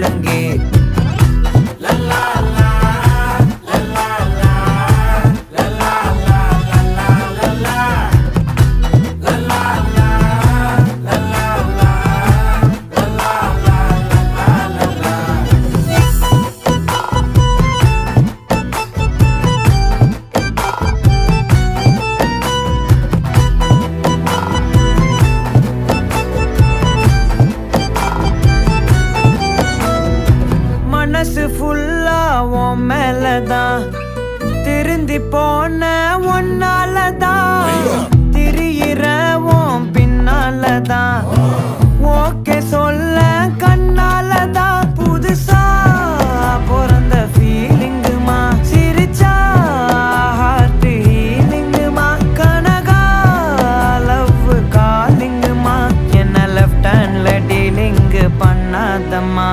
முழங்கே. மனசு ஃபுல்லா உன் மேலதான், திருந்தி போன ஒன்னாலதான், திரியிற உன் பின்னாலதான், ஓகே சொல்ல கண்ணாலதான். புதுசா பிறந்த ஃபீலிங்குமா, சிரிச்சா ஹார்ட் ஹீலிங்குமா, கனகா லவ் காலிங்குமா, என்ன லெஃப்ட் ஹேண்ட்ல டீலிங் பண்ணாதம்மா.